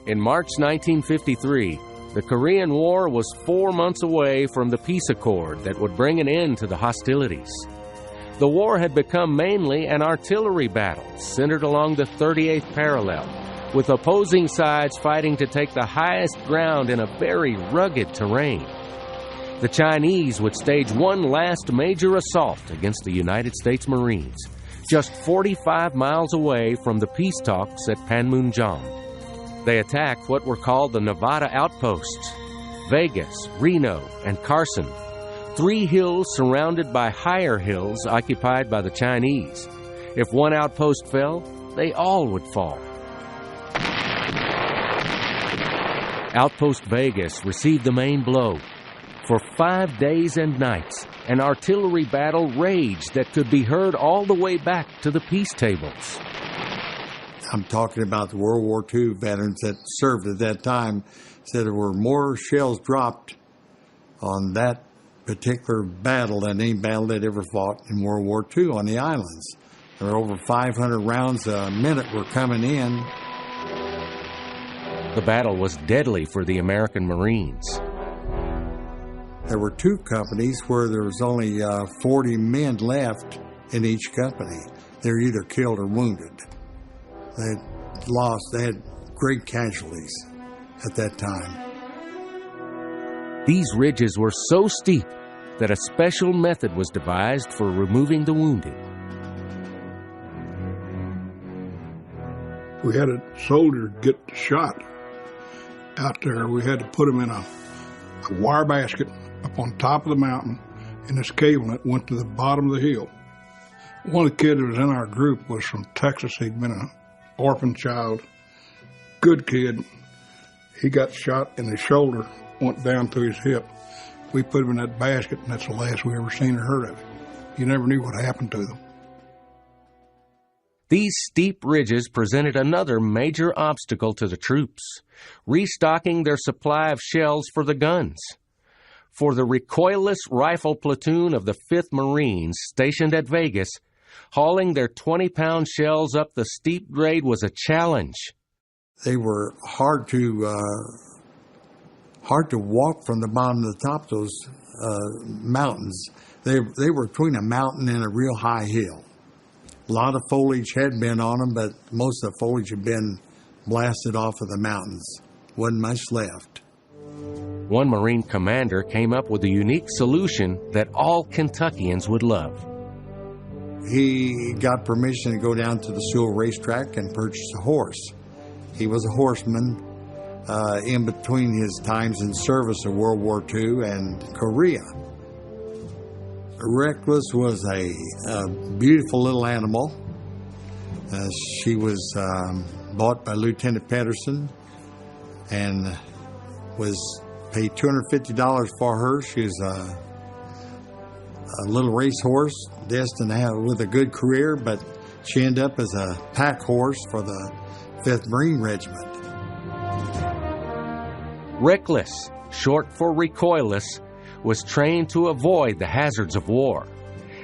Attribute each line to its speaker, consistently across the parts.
Speaker 1: In March 1953, the Korean War was 4 months away from the peace accord that would bring an end to the hostilities. The war had become mainly an artillery battle centered along the 38th parallel, with opposing sides fighting to take the highest ground in a very rugged terrain. The Chinese would stage one last major assault against the United States Marines, just 45 miles away from the peace talks at Panmunjom. They attacked what were called the Nevada Outposts, Vegas, Reno, and Carson, 3 hills surrounded by higher hills occupied by the Chinese. If one outpost fell, they all would fall. Outpost Vegas received the main blow. For 5 days and nights, an artillery battle raged that could be heard all the way back to the peace tables.
Speaker 2: I'm talking about the World War II veterans that served at that time, said there were more shells dropped on that particular battle than any battle they'd ever fought in World War II on the islands. There were over 500 rounds a minute were coming in.
Speaker 1: The battle was deadly for the American Marines.
Speaker 2: There were 2 companies where there was only 40 men left in each company. They were either killed or wounded. They had great casualties at that time.
Speaker 1: These ridges were so steep that a special method was devised for removing the wounded.
Speaker 3: We had a soldier get shot out there. We had to put him in a wire basket up on top of the mountain in this cable that went to the bottom of the hill. One of the kids that was in our group was from Texas. He'd been an orphan child, good kid. He got shot in his shoulder, went down through his hip. We put him in that basket, and that's the last we ever seen or heard of him. You never knew what happened to them.
Speaker 1: These steep ridges presented another major obstacle to the troops, restocking their supply of shells for the guns. For the Recoilless Rifle platoon of the 5th Marines stationed at Vegas, hauling their 20-pound shells up the steep grade was a challenge.
Speaker 2: They were hard to walk from the bottom to the top of those mountains. They were between a mountain and a real high hill. A lot of foliage had been on them, but most of the foliage had been blasted off of the mountains. Wasn't much left.
Speaker 1: One Marine commander came up with a unique solution that all Kentuckians would love.
Speaker 2: He got permission to go down to the Sewell racetrack and purchase a horse. He was a horseman in between his times in service of World War II and Korea. Recoilless was a beautiful little animal. She was bought by Lieutenant Pedersen and was paid $250 for her. She was a little racehorse destined to have with a good career, but she ended up as a pack horse for the 5th Marine Regiment.
Speaker 1: Recoilless, short for recoilless, was trained to avoid the hazards of war.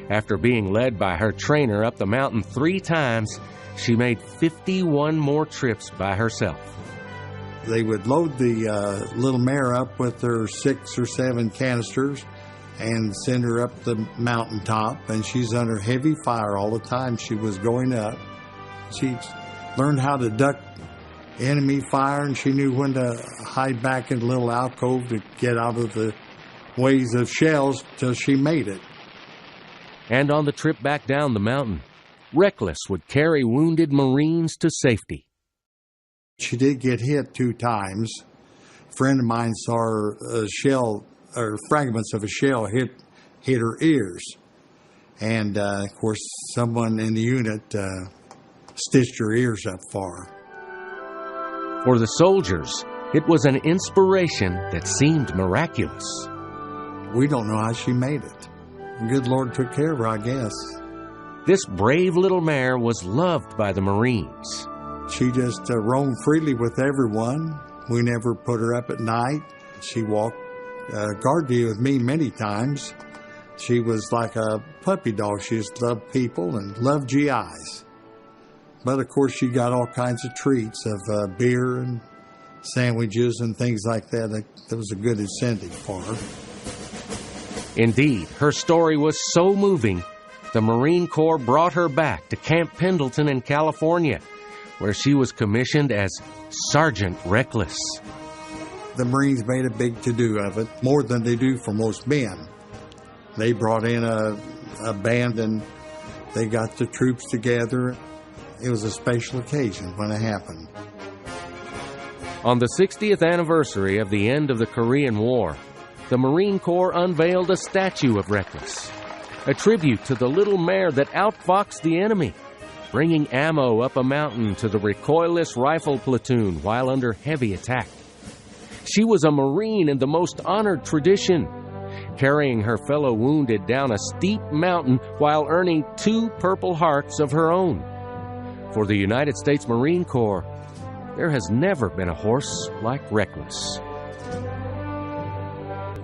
Speaker 1: After being led by her trainer up the mountain 3 times, she made 51 more trips by herself.
Speaker 2: They would load the little mare up with their 6 or 7 canisters and send her up the mountaintop, and she's under heavy fire all the time she was going up. She learned how to duck enemy fire, and she knew when to hide back in a little alcove to get out of the ways of shells till she made it.
Speaker 1: And on the trip back down the mountain, Recoilless would carry wounded Marines to safety.
Speaker 2: She did get hit 2 times. A friend of mine saw a shell, or fragments of a shell hit her ears. And, of course, someone in the unit stitched her ears up for her.
Speaker 1: For the soldiers, it was an inspiration that seemed miraculous.
Speaker 2: We don't know how she made it. The good Lord took care of her, I guess.
Speaker 1: This brave little mare was loved by the Marines.
Speaker 2: She just roamed freely with everyone. We never put her up at night. She walked guard duty with me many times. She was like a puppy dog. She just loved people and loved GIs. But of course she got all kinds of treats of beer and sandwiches and things like that. That was a good incentive for her.
Speaker 1: Indeed, her story was so moving, the Marine Corps brought her back to Camp Pendleton in California, where she was commissioned as Sergeant Recoilless.
Speaker 2: The Marines made a big to-do of it, more than they do for most men. They brought in a band and they got the troops together. It was a special occasion when it happened.
Speaker 1: On the 60th anniversary of the end of the Korean War, the Marine Corps unveiled a statue of Recoilless, a tribute to the little mare that outfoxed the enemy, bringing ammo up a mountain to the Recoilless Rifle platoon while under heavy attack. She was a Marine in the most honored tradition, carrying her fellow wounded down a steep mountain while earning 2 Purple Hearts of her own. For the United States Marine Corps, there has never been a horse like Recoilless.